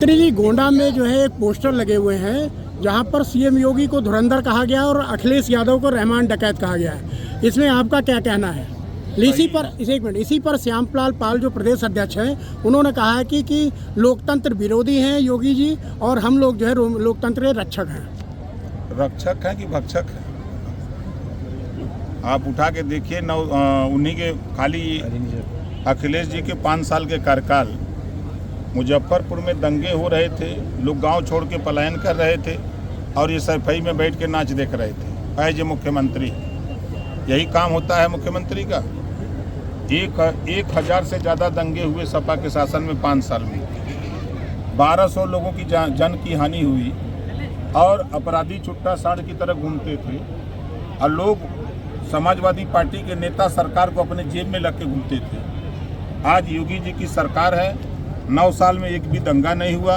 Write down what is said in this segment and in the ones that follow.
मंत्री जी, गोंडा में जो है एक पोस्टर लगे हुए हैं जहां पर सीएम योगी को धुरंधर कहा गया और अखिलेश यादव को रहमान डकैत कहा गया है। इसमें आपका क्या कहना है? इसी पर श्यामलाल पाल जो प्रदेश अध्यक्ष हैं उन्होंने कहा है कि लोकतंत्र विरोधी हैं योगी जी और हम लोग जो है लोकतंत्र के रक्षक हैं। रक्षक हैं कि भक्षक हैं? आप उठा के देखिए, उन्हीं के खाली अखिलेश जी के 5 साल के कार्यकाल मुजफ्फरपुर में दंगे हो रहे थे, लोग गांव छोड़ के पलायन कर रहे थे और ये सफाई में बैठ के नाच देख रहे थे एज ए मुख्यमंत्री। यही काम होता है मुख्यमंत्री का। 1000 से ज़्यादा दंगे हुए सपा के शासन में 5 साल में। 1200 लोगों की जन की हानि हुई और अपराधी छुट्टा सांड की तरह घूमते थे और लोग समाजवादी पार्टी के नेता सरकार को अपने जेब में लग के घूमते थे। आज योगी जी की सरकार है, 9 साल में एक भी दंगा नहीं हुआ,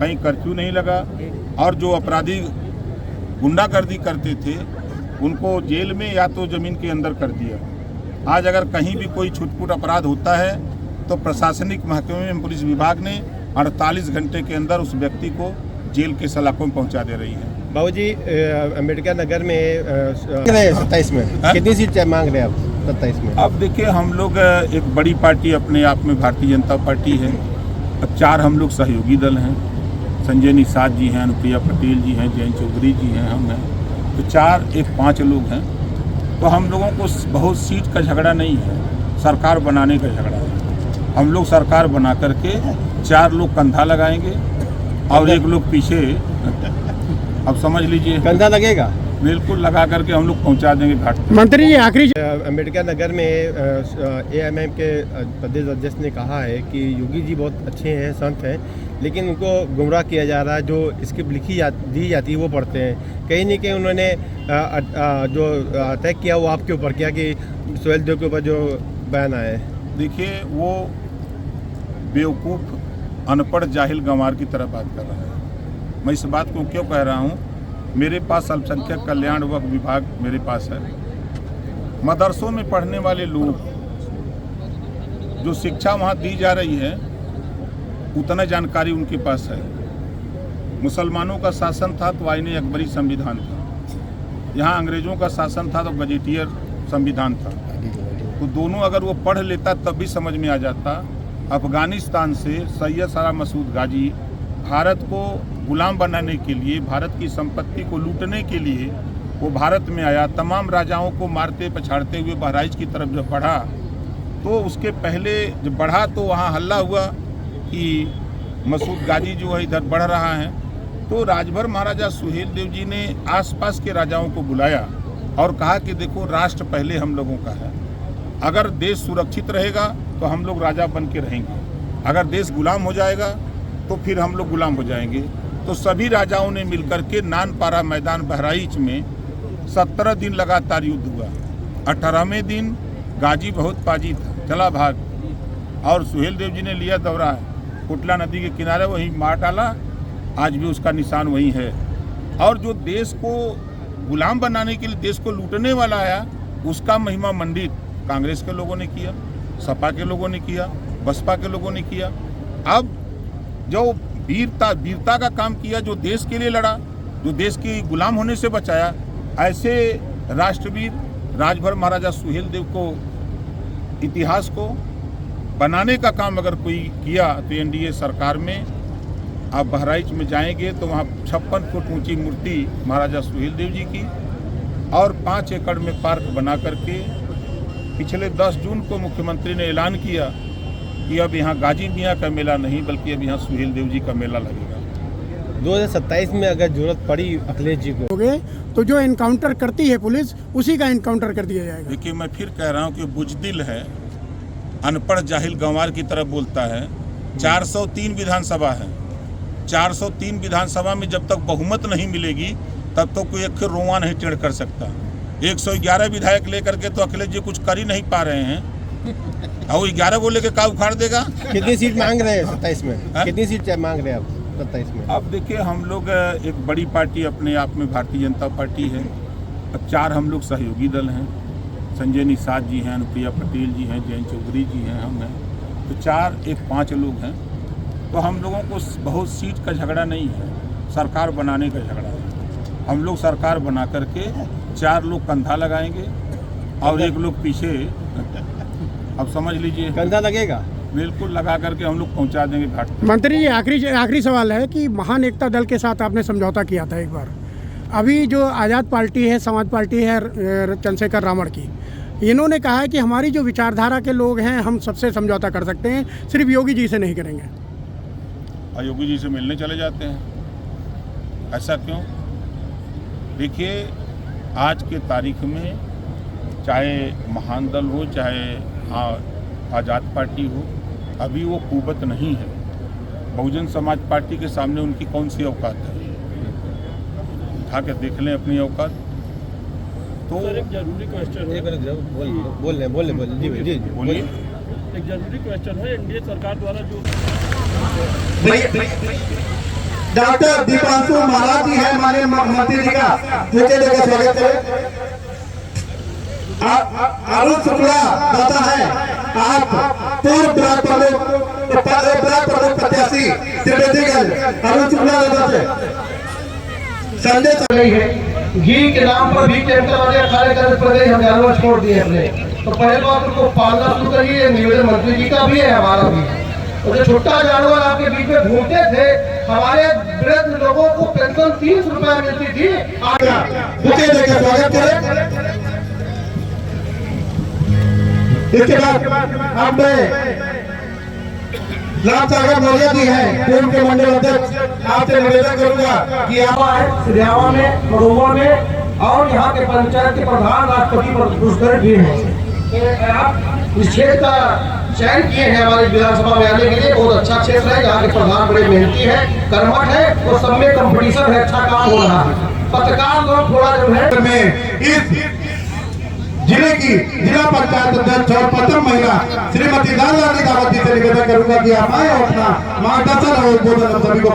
कहीं कर्फ्यू नहीं लगा और जो अपराधी गुंडागर्दी करते थे उनको जेल में या तो ज़मीन के अंदर कर दिया। आज अगर कहीं भी कोई छुटपुट अपराध होता है तो प्रशासनिक महकमे में पुलिस विभाग ने 48 घंटे के अंदर उस व्यक्ति को जेल के सलाखों में पहुंचा दे रही है। बाबूजी, अम्बेडकर नगर में 27 में कितनी सीट मांग रहे हैं आप? 27 में। अब देखिए, हम लोग एक बड़ी पार्टी अपने आप में भारतीय जनता पार्टी है। 4 हम लोग सहयोगी दल हैं। संजय निषाद जी हैं, अनुप्रिया पटेल जी हैं, जयंत चौधरी जी हैं, हम हैं, तो 5 लोग हैं। तो हम लोगों को बहुत सीट का झगड़ा नहीं है, सरकार बनाने का झगड़ा है। हम लोग सरकार बना करके 4 लोग कंधा लगाएंगे और 1 लोग पीछे। अब समझ लीजिए, कंधा लगेगा, बिल्कुल लगा करके हम लोग पहुंचा देंगे घाट। मंत्री जी, आखिरी अम्बेडकर नगर में एएमएम के प्रदेश अध्यक्ष ने कहा है कि योगी जी बहुत अच्छे हैं, संत हैं, लेकिन उनको गुमराह किया जा रहा है। जो स्क्रिप्ट दी जाती है वो पढ़ते हैं। कहीं नहीं कहीं उन्होंने जो अटैक किया वो आपके ऊपर किया कि सुहेल देव के ऊपर जो बयान आया है। देखिए, वो बेवकूफ़, अनपढ़, जाहिल, गंवार की तरह बात कर रहा है। मैं इस बात को क्यों कह रहा हूँ? मेरे पास अल्पसंख्यक कल्याण विभाग मेरे पास है। मदरसों में पढ़ने वाले लोग, जो शिक्षा वहाँ दी जा रही है, उतना जानकारी उनके पास है। मुसलमानों का शासन था तो आईने अकबरी संविधान था, यहाँ अंग्रेज़ों का शासन था तो गजेटियर संविधान था। तो दोनों अगर वो पढ़ लेता तब भी समझ में आ जाता। अफ़गानिस्तान से सैयद सारा मसूद गाजी भारत को गुलाम बनाने के लिए, भारत की संपत्ति को लूटने के लिए वो भारत में आया। तमाम राजाओं को मारते पछाड़ते हुए बहराइच की तरफ जब बढ़ा, तो उसके पहले जब बढ़ा तो वहाँ हल्ला हुआ कि मसूद गाजी जो है इधर बढ़ रहा है। तो राजभर महाराजा सुहेल देव जी ने आसपास के राजाओं को बुलाया और कहा कि देखो, राष्ट्र पहले हम लोगों का है। अगर देश सुरक्षित रहेगा तो हम लोग राजा बन के रहेंगे, अगर देश गुलाम हो जाएगा तो फिर हम लोग गुलाम हो जाएंगे। तो सभी राजाओं ने मिलकर के नानपारा मैदान बहराइच में 17 दिन लगातार युद्ध हुआ। 18वें दिन गाजी बहुत पाजी था, चला भाग, और सुहेल देव जी ने लिया दौरा, कुटला नदी के किनारे वहीं मार डाला। आज भी उसका निशान वहीं है। और जो देश को गुलाम बनाने के लिए, देश को लूटने वाला आया, उसका महिमा मंडित कांग्रेस के लोगों ने किया, सपा के लोगों ने किया, बसपा के लोगों ने किया। अब जो वीरता का काम किया, जो देश के लिए लड़ा, जो देश की गुलाम होने से बचाया, ऐसे राष्ट्रवीर राजभर महाराजा सुहेल देव को, इतिहास को बनाने का काम अगर कोई किया तो एनडीए सरकार में आप बहराइच में जाएंगे तो वहाँ 56 फुट ऊंची मूर्ति महाराजा सुहेल देव जी की और 5 एकड़ में पार्क बना करके पिछले 10 जून को मुख्यमंत्री ने ऐलान किया कि अब यहाँ गाजी मियाँ का मेला नहीं बल्कि अब यहाँ सुहेल देव जी का मेला लगेगा। 2027 में अगर जरूरत पड़ी अखिलेश जी को, तो जो एनकाउंटर करती है पुलिस, उसी का एनकाउंटर कर दिया जाएगा। देखिए, मैं फिर कह रहा हूँ कि बुजदिल है, अनपढ़, जाहिल, गंवार की तरह बोलता है। 403 विधानसभा है। 403 विधानसभा में जब तक बहुमत नहीं मिलेगी तब तक कोई एक रोआ नहीं टेढ़ कर सकता। 111 विधायक लेकर के तो अखिलेश जी कुछ कर ही नहीं पा रहे हैं, और 11 को लेकर का उखाड़ देगा। कितनी सीट मांग रहे हैं 27 में? कितनी सीट मांग रहे हैं आप 27 में? अब देखिए, हम लोग एक बड़ी पार्टी अपने आप में भारतीय जनता पार्टी है। 4 हम लोग सहयोगी दल हैं। संजय निषाद जी हैं, अनुप्रिया पटेल जी हैं, जयंत चौधरी जी हैं, हम हैं, तो 5 लोग हैं। तो हम लोगों को बहुत सीट का झगड़ा नहीं है, सरकार बनाने का झगड़ा है। हम लोग सरकार बना करके 4 लोग कंधा लगाएंगे और 1 लोग पीछे, अब समझ लीजिए, कंधा लगेगा, बिल्कुल लगा करके हम लोग पहुंचा देंगे घाट तक। मंत्री जी, आखिरी सवाल है कि महान एकता दल के साथ आपने समझौता किया था एक बार, अभी जो आज़ाद पार्टी है, समाज पार्टी है चंद्रशेखर रावण की, इन्होंने कहा है कि हमारी जो विचारधारा के लोग हैं हम सबसे समझौता कर सकते हैं, सिर्फ योगी जी से नहीं करेंगे। और योगी जी से मिलने चले जाते हैं, ऐसा क्यों? देखिए, आज के तारीख में चाहे महान दल हो, चाहे आज़ाद पार्टी हो, अभी वो कुवत नहीं है। बहुजन समाज पार्टी के सामने उनकी कौन सी औकात है? उठा के देख लें अपनी औकात। तो एक जरूरी क्वेश्चन है, बोल जी बोलिए। एक जरूरी क्वेश्चन है, एनडीए सरकार द्वारा जो डॉक्टर दीपांशु महाराज जी है हमारे मंत्री जी का स्वागत है। अरुण शुक्ला दाता है, आप पूर्व ब्लॉक प्रमुख प्रत्याशी त्रिवेदीगंज, अरुण शुक्ला दाता से संजय नहीं है। घी के नाम पर भी कार्य कर प्रदेश हम जानवर छोड़ दिए हमने, तो पहले बात उनको पालना शुरू करिए। निवेदन मंत्री जी का भी है, हमारा भी। और जो छोटा जानवर आपके बीच में घूमते थे, हमारे वृद्ध लोगों को पेंशन 30 रुपए मिलती थी। बुके देकर स्वागत करें। इसके बाद अब राम सागर मौर्य जी हैं, पूर्व के मंडल अध्यक्ष, आपसे निवेदन करूंगा कि आप सिरियावा में, मरोवा में और यहाँ के पंचायत के प्रधान राष्ट्रपति पुरस्कृत भी हैं। आप इस क्षेत्र का चयन किए हैं हमारी विधानसभा में आने के लिए। बहुत अच्छा क्षेत्र है, यहाँ के प्रधान बड़े मेहनती है, कर्मठ है और सब में कंपटीशन है, अच्छा काम हो रहा है। पत्रकार लोग थोड़ा जो है इस जिले की जिला पंचायत अध्यक्ष और प्रथम महिला श्रीमती लाल रानी दावत जी से निवेदन करूंगा कि आप आए और अपना मार्गदर्शन और उद्बोधन सभी को